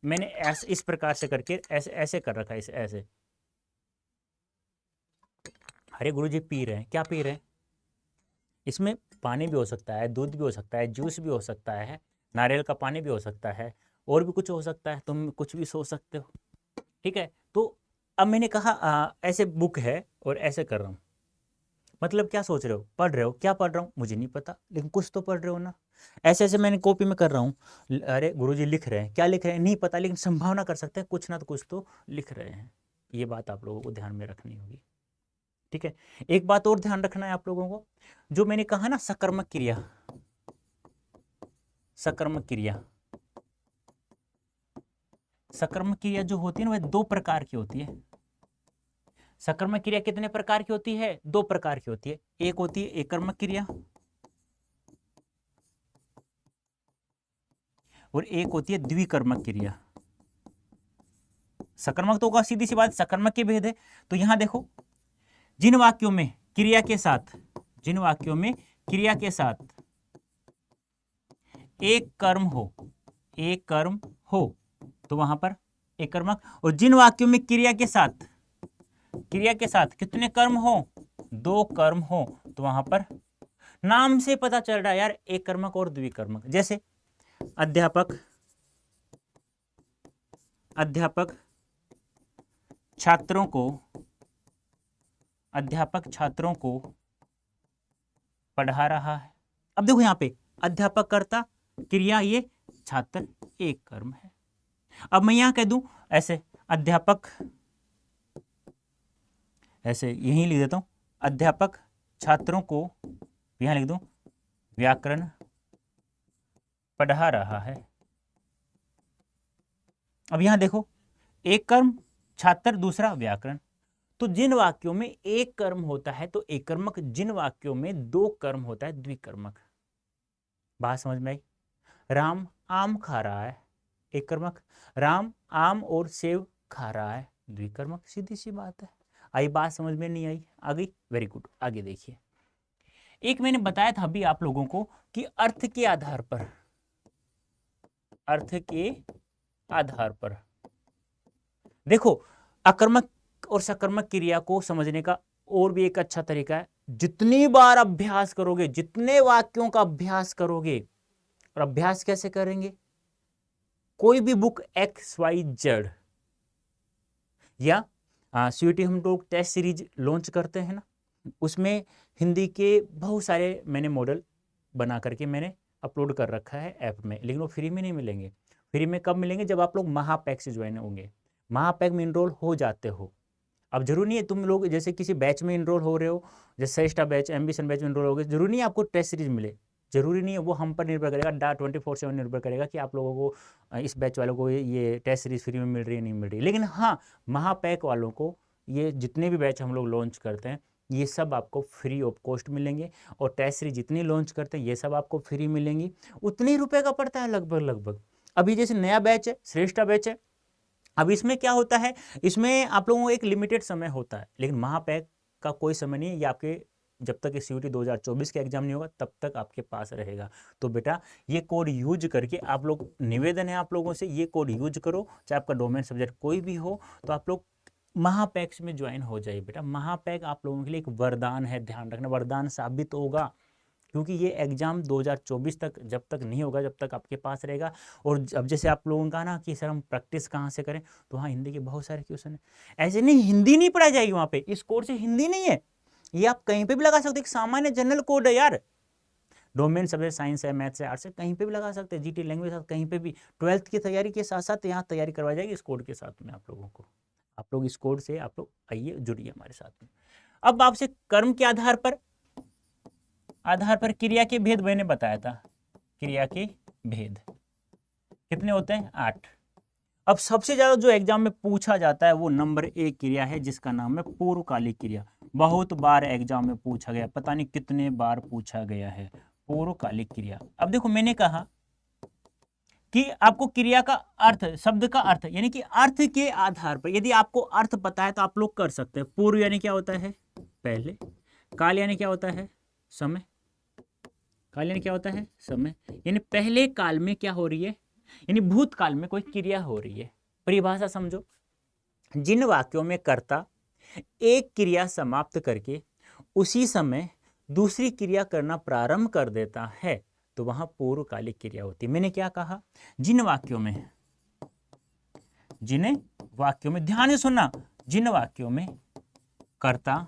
मैंने ऐसे इस प्रकार से करके ऐसे ऐसे कर रखा है, इसे ऐसे। अरे गुरुजी पी रहे हैं, क्या पी रहे हैं, इसमें पानी भी हो सकता है, दूध भी हो सकता है, जूस भी हो सकता है, नारियल का पानी भी हो सकता है, और भी कुछ हो सकता है, तुम कुछ भी सोच सकते हो। ठीक है, तो अब मैंने कहा ऐसे बुक है और ऐसे कर रहा हूँ, मतलब क्या सोच रहे हो, पढ़ रहे हो, क्या पढ़ रहा हूँ मुझे नहीं पता, लेकिन कुछ तो पढ़ रहे हो ना। ऐसे ऐसे मैंने कॉपी में कर रहा हूँ। अरे गुरुजी लिख रहे हैं, क्या लिख रहे हैं नहीं पता, लेकिन संभावना कर सकते हैं कुछ ना तो कुछ तो लिख रहे हैं। ये बात आप लोगों को ध्यान में रखनी होगी। ठीक है, एक बात और ध्यान रखना है आप लोगों को, जो मैंने कहा ना सकर्मक क्रिया, सकर्मक क्रिया, सकर्मक क्रिया जो होती है ना, वह दो प्रकार की होती है। सकर्मक क्रिया कितने प्रकार की होती है, दो प्रकार की होती है। एक होती है एकर्मक क्रिया और एक होती है द्विकर्मक क्रिया। सकर्मक तो होगा, सीधी सी बात, सकर्मक के भेद है। तो यहां देखो, जिन वाक्यों में क्रिया के साथ, जिन वाक्यों में क्रिया के साथ एक कर्म हो, एक कर्म हो, तो वहां पर एक कर्मक। और जिन वाक्यों में क्रिया के साथ, क्रिया के साथ कितने कर्म हो, दो कर्म हो, तो वहां पर, नाम से पता चल रहा है यार, एक कर्मक और द्विकर्मक। जैसे अध्यापक, अध्यापक छात्रों को, अध्यापक छात्रों को पढ़ा रहा है। अब देखो यहां पे अध्यापक कर्ता, क्रिया ये, छात्र एक कर्म है। अब मैं यहां कह दूं ऐसे, अध्यापक, ऐसे यहीं लिख देता हूं, अध्यापक छात्रों को, यहां लिख दूं व्याकरण पढ़ा रहा है। अब यहां देखो, एक कर्म छात्र, दूसरा व्याकरण। तो जिन वाक्यों में एक कर्म होता है तो एक कर्मक, जिन वाक्यों में दो कर्म होता है द्विकर्मक। बात समझ में आई। राम आम खा रहा है, एक कर्मक, राम आम और सेव खा रहा है, द्विकर्मक। सीधी सी बात है। आई बात समझ में नहीं आई, आ गई, वेरी गुड। आगे देखिए, एक मैंने बताया था अभी आप लोगों को कि अर्थ के आधार पर, अर्थ के आधार पर देखो, अकर्मक और सकर्मक क्रिया को समझने का और भी एक अच्छा तरीका है। जितनी बार अभ्यास करोगे, जितने वाक्यों का अभ्यास करोगे, और अभ्यास कैसे करेंगे, कोई भी बुक XYZ या सीयूटी हम लोग टेस्ट सीरीज लॉन्च करते हैं ना, उसमें हिंदी के बहुत सारे मैंने मॉडल बना करके मैंने अपलोड कर रखा है ऐप में, लेकिन वो फ्री में नहीं मिलेंगे। फ्री में कब मिलेंगे, जब आप लोग महापैक से ज्वाइन होंगे, महापैक में इनरोल हो जाते हो। अब जरूरी नहीं है तुम लोग जैसे किसी बैच में इनरोल हो रहे हो, जैसे सरिष्ठा बैच, एम्बिशन बैच में इनरोल हो गए, जरूरी नहीं है आपको टेस्ट सीरीज मिले, जरूरी नहीं है। वो हम पर निर्भर करेगा, 24/7 निर्भर करेगा कि आप लोगों को, इस बैच वालों को ये टेस्ट सीरीज फ्री में मिल रही है नहीं मिल रही। लेकिन हाँ, महापैक वालों को ये जितने भी बैच हम लोग लॉन्च करते हैं, ये सब आपको फ्री ऑफ कॉस्ट मिलेंगे। और टेस्ट सीरीज जितनी लॉन्च करते हैं ये सब आपको फ्री मिलेंगी। उतने ही रुपए का पड़ता है लगभग लगभग। अभी जैसे नया बैच है, श्रेष्ठा बैच है, अब इसमें क्या होता है, इसमें आप लोगों को एक लिमिटेड समय होता है, लेकिन महापैक का कोई समय नहीं है। ये आपके जब तक सीयूटी 2024 का एग्जाम नहीं होगा तब तक आपके पास रहेगा। तो बेटा ये कोड यूज करके आप लोग, निवेदन है आप लोगों से, ये कोड यूज करो, चाहे आपका डोमेन सब्जेक्ट कोई भी हो, तो आप लोग महापैक्स में ज्वाइन हो जाइए। बेटा महापैक आप लोगों के लिए एक वरदान है, ध्यान रखना, वरदान साबित होगा। क्योंकि ये एग्जाम 2024 तक जब तक नहीं होगा, जब तक आपके पास रहेगा। और अब जैसे आप लोगों का ना कि सर हम प्रैक्टिस कहाँ से करें, तो हाँ हिंदी के बहुत सारे क्वेश्चन है। ऐसे नहीं, हिंदी नहीं पढ़ाई जाएगी वहाँ पे, इस कोर्स से हिंदी नहीं है, ये आप कहीं पे भी लगा सकते, एक सामान्य जनरल कोड है यार। डोमेन सब्जेक्ट साइंस है, मैथ्स है, आर्ट्स है, कहीं पे भी लगा सकते हैं, जीटी लैंग्वेज कहीं पे भी। 12th की तैयारी के साथ साथ यहाँ तैयारी करवाई जाएगी इस कोड के साथ में आप लोगों को। आप लोग इस कोड से आप लोग आइए, जुड़िए हमारे साथ में। अब आपसे कर्म के आधार पर क्रिया के भेद मैंने बताया था, क्रिया के भेद कितने होते हैं? 8। अब सबसे ज्यादा जो एग्जाम में पूछा जाता है वो नंबर 1 क्रिया है, जिसका नाम है पूर्वकालिक क्रिया। बहुत बार एग्जाम में पूछा गया, पता नहीं कितने बार पूछा गया है पूर्वकालिक क्रिया। अब देखो मैंने कहा कि आपको क्रिया का अर्थ, शब्द का अर्थ, यानी कि अर्थ के आधार पर यदि आपको अर्थ पता है तो आप लोग कर सकते हैं। पूर्व यानी क्या होता है? पहले। काल यानी क्या होता है? समय। काल यानी क्या होता है? समय। यानी पहले काल में क्या हो रही है, यानी भूतकाल में कोई क्रिया हो रही है। परिभाषा समझो, जिन वाक्यों में कर्ता एक क्रिया समाप्त करके उसी समय दूसरी क्रिया करना प्रारंभ कर देता है तो वहां पूर्वकालिक क्रिया होती है। मैंने क्या कहा? जिन वाक्यों में ध्यान से सुनना, जिन वाक्यों में कर्ता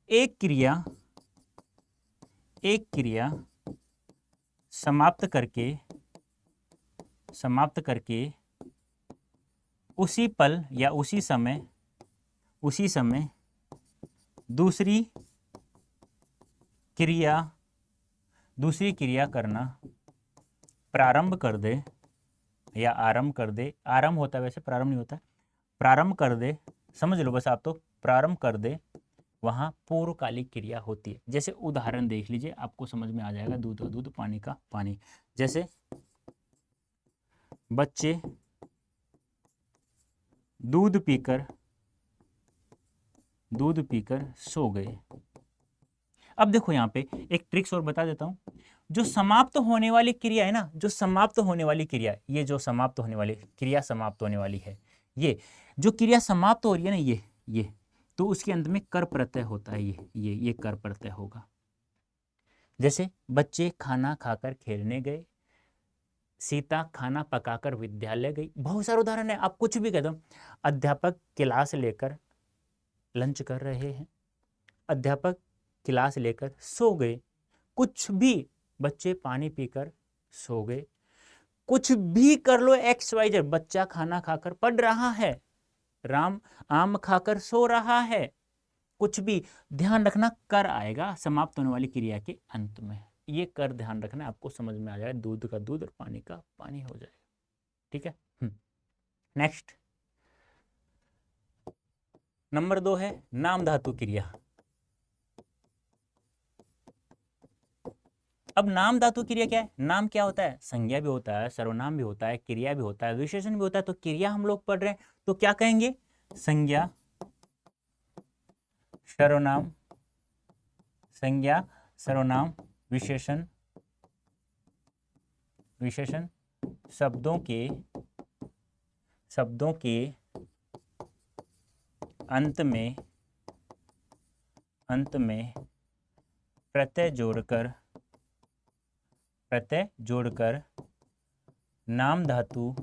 एक क्रिया समाप्त करके उसी पल या उसी समय दूसरी क्रिया करना प्रारंभ कर दे या आरंभ कर दे। आरंभ होता है वैसे, प्रारंभ नहीं होता। प्रारंभ कर दे, समझ लो बस आप तो, प्रारंभ कर दे, वहां पूर्वकालिक क्रिया होती है। जैसे उदाहरण देख लीजिए, आपको समझ में आ जाएगा। दूध का दूध, पानी का पानी। जैसे बच्चे दूध पीकर सो गए। अब देखो यहाँ पे एक ट्रिक्स और बता देता हूं। जो समाप्त होने वाली क्रिया है ना, ये जो समाप्त होने वाली क्रिया समाप्त होने वाली है, ये जो क्रिया समाप्त हो रही है ना, ये तो उसके अंत में कर प्रत्यय होता है। ये कर प्रत्यय होगा। जैसे बच्चे खाना खाकर खेलने गए, सीता खाना पकाकर विद्यालय गई। बहुत सारे उदाहरण है, आप कुछ भी कह दो। अध्यापक क्लास लेकर लंच कर रहे हैं, अध्यापक क्लास लेकर सो गए। कुछ भी, बच्चे पानी पीकर सो गए। कुछ भी कर लो, एक्स वाई जेड। बच्चा खाना खाकर पढ़ रहा है, राम आम खाकर सो रहा है। कुछ भी, ध्यान रखना कर आएगा समाप्त होने वाली क्रिया के अंत में। ये कर ध्यान रखना, आपको समझ में आ जाएगा। दूध का दूध और पानी का पानी हो जाएगा। ठीक है। नेक्स्ट नंबर 2 है नाम धातु क्रिया। अब नाम धातु क्रिया क्या है? नाम क्या होता है? संज्ञा भी होता है, सर्वनाम भी होता है, क्रिया भी होता है, विशेषण भी होता है। तो क्रिया हम लोग पढ़ रहे हैं तो क्या कहेंगे? संज्ञा, सर्वनाम, विशेषण शब्दों के अंत में प्रत्यय जोड़कर नाम धातु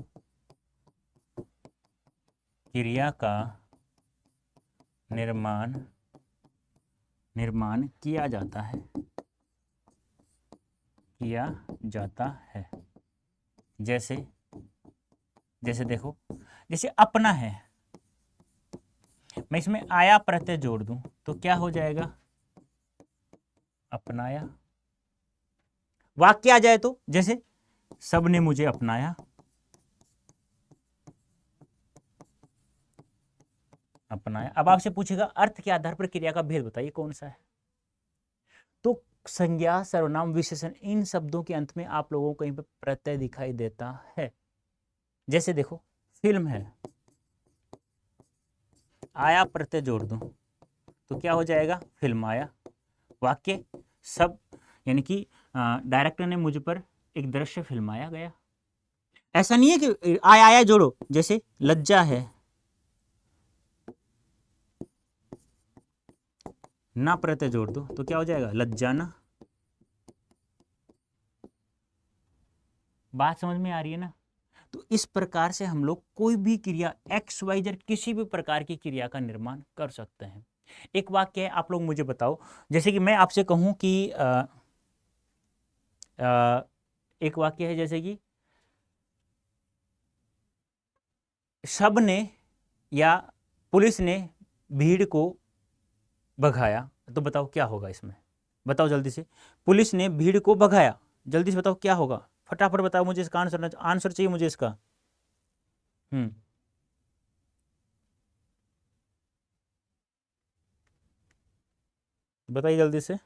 क्रिया का निर्माण किया जाता है। जैसे देखो, जैसे अपना है, मैं इसमें आया प्रत्यय जोड़ दूं तो क्या हो जाएगा? अपनाया। वाक्य आ जाए तो, जैसे सबने मुझे अपनाया, अब आपसे पूछेगा अर्थ के आधार पर क्रिया का भेद बताइए कौन सा है? तो संज्ञा, सर्वनाम, विशेषण, इन शब्दों के अंत में आप लोगों को कहीं पर प्रत्यय दिखाई देता है। जैसे देखो, फिल्म है, आया प्रत्यय जोड़ दूं तो क्या हो जाएगा? फिल्माया। वाक्य, सब यानी कि डायरेक्टर ने मुझ पर एक दृश्य फिल्माया गया। ऐसा नहीं है कि आया जोड़ो। जैसे लज्जा है, ना प्रत्यय जोड़ दो तो क्या हो जाएगा, लज्जाना। बात समझ में आ रही है ना? तो इस प्रकार से हम लोग कोई भी क्रिया एक्स वाई जेड किसी भी प्रकार की क्रिया का निर्माण कर सकते हैं। एक वाक्य है, आप लोग मुझे बताओ, जैसे कि मैं आपसे कहूं कि एक वाक्य है जैसे कि सब ने या पुलिस ने भीड़ को भगाया, तो बताओ क्या होगा इसमें, बताओ जल्दी से। पुलिस ने भीड़ को भगाया, जल्दी से बताओ क्या होगा, फटाफट बताओ मुझे, इसका आंसर आंसर चाहिए मुझे इसका। हम्म, बताइए जल्दी से।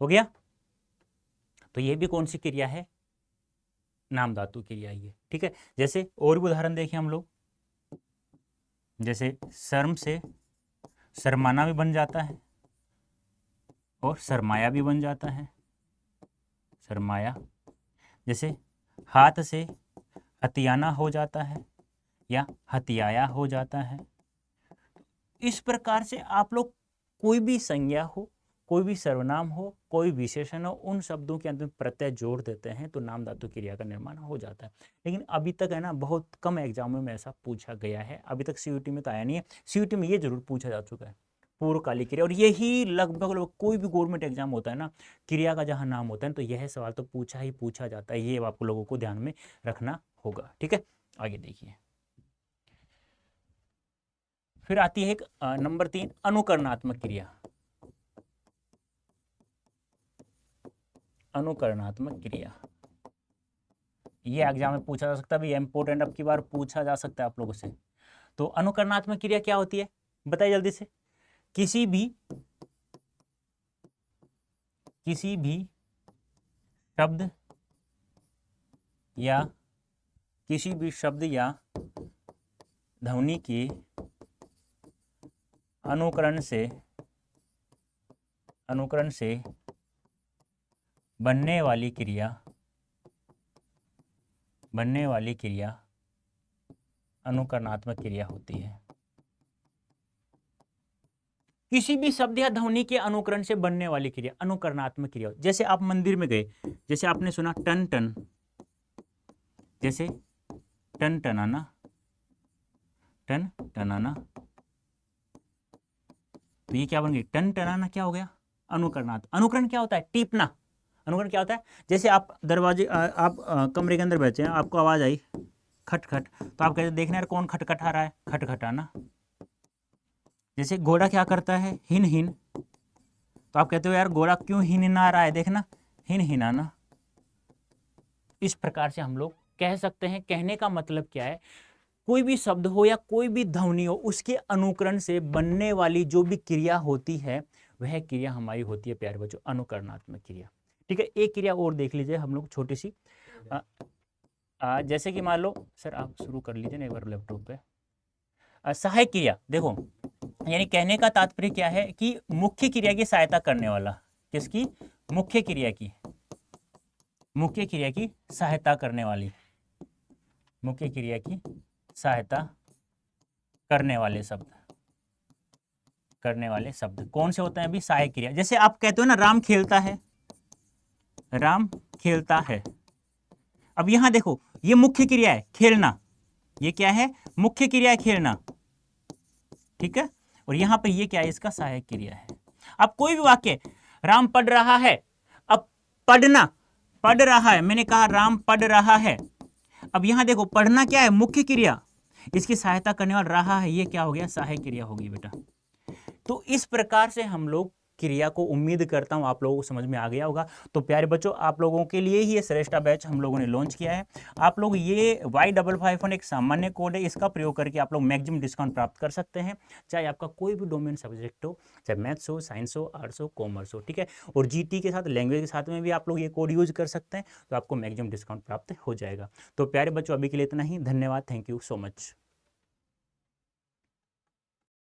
हो गया? तो ये भी कौन सी क्रिया है, नाम धातु क्रिया ये, ठीक है। जैसे और भी उदाहरण देखें हम लोग, जैसे शर्म से शर्माना भी बन जाता है और शर्माया भी बन जाता है, शर्माया। जैसे हाथ से हथियाना हो जाता है या हथियाया हो जाता है। इस प्रकार से आप लोग कोई भी संज्ञा हो, कोई भी सर्वनाम हो, कोई विशेषण हो, उन शब्दों के अंदर प्रत्यय जोड़ देते हैं तो नाम धातु क्रिया का निर्माण हो जाता है। लेकिन अभी तक है ना, बहुत कम एग्जामों में ऐसा पूछा गया है, अभी तक सीयूटी में तो आया नहीं है। सीयूटी में ये जरूर पूछा जा चुका है, पूर्वकालिक क्रिया, और यही लगभग कोई भी गवर्नमेंट एग्जाम होता है ना, क्रिया का जहाँ नाम होता है तो यह सवाल तो पूछा ही पूछा जाता है, ये आपको लोगों को ध्यान में रखना होगा, ठीक है। आगे देखिए, फिर आती है एक नंबर 3, अनुकरणात्मक क्रिया। अनुकरणात्मक क्रिया ये एग्जाम में पूछा जा सकता है, भी इंपॉर्टेंट, अब की बार पूछा जा सकता है आप लोगों से। तो अनुकरणात्मक क्रिया क्या होती है, बताइए जल्दी से। किसी भी शब्द या किसी भी शब्द या ध्वनि के अनुकरण से बनने वाली क्रिया अनुकरणात्मक क्रिया होती है। किसी भी शब्द या ध्वनि के अनुकरण से बनने वाली क्रिया अनुकरणात्मक क्रिया। जैसे आप मंदिर में गए, जैसे आपने सुना टन टन, जैसे टन टनाना, टन टनाना, तो ये क्या बन गई, टन टनाना क्या हो गया, अनुकरणात्मक। अनुकरण क्या होता है, टीपना। अनुकरण क्या होता है, जैसे आप दरवाजे आप कमरे के अंदर बैठे हैं, आपको आवाज आई खट खट, तो आप कहते देखना यार कौन खटखटा रहा है, खटखटाना। जैसे घोड़ा क्या करता है, हिन हिन, तो आप कहते हो यार घोड़ा क्यों हिनना रहा है, देखना हिन हिनाना। इस प्रकार से हम लोग कह सकते हैं, कहने का मतलब क्या है, कोई भी शब्द हो या कोई भी ध्वनि हो, उसके अनुकरण से बनने वाली जो भी क्रिया होती है वह क्रिया हमारी होती है प्यारे बच्चों अनुकरणात्मक क्रिया, ठीक है। एक क्रिया और देख लीजिए हम लोग छोटी सी, जैसे कि मान लो, सर आप शुरू कर लीजिए ना एक बार लैपटॉप पे। सहायक क्रिया, देखो यानी कहने का तात्पर्य क्या है कि मुख्य क्रिया की सहायता करने वाला, किसकी, मुख्य क्रिया की सहायता करने वाली, मुख्य क्रिया की सहायता करने वाले शब्द कौन से होते हैं, अभी सहायक क्रिया। जैसे आप कहते हो ना राम खेलता है, राम खेलता है। अब यहां देखो ये मुख्य क्रिया है खेलना, ये क्या है, मुख्य क्रिया है खेलना, ठीक है। और यहां पर ये क्या है, इसका सहायक क्रिया है। अब कोई भी वाक्य, राम पढ़ रहा है, अब पढ़ना, पढ़ रहा है, मैंने कहा राम पढ़ रहा है। अब यहां देखो पढ़ना क्या है, मुख्य क्रिया, इसकी सहायता करने वाला रहा है, ये क्या हो गया, सहायक क्रिया होगी बेटा। तो इस प्रकार से हम लोग क्रिया को उम्मीद करता हूं आप लोगों को समझ में आ गया होगा। तो प्यारे बच्चों, आप लोगों के लिए ही ये श्रेष्ठा बैच हम लोगों ने लॉन्च किया है। आप लोग ये Y551 एक सामान्य कोड है, इसका प्रयोग करके आप लोग मैक्सिमम डिस्काउंट प्राप्त कर सकते हैं, चाहे आपका कोई भी डोमेन सब्जेक्ट हो, चाहे मैथ्स हो, साइंस हो, आर्ट्स हो, कॉमर्स हो, ठीक है। और जीटी के साथ, लैंग्वेज के साथ में भी आप लोग ये कोड यूज कर सकते हैं, तो आपको मैक्सिमम डिस्काउंट प्राप्त हो जाएगा। तो प्यारे बच्चों, अभी के लिए इतना ही। धन्यवाद, थैंक यू सो मच।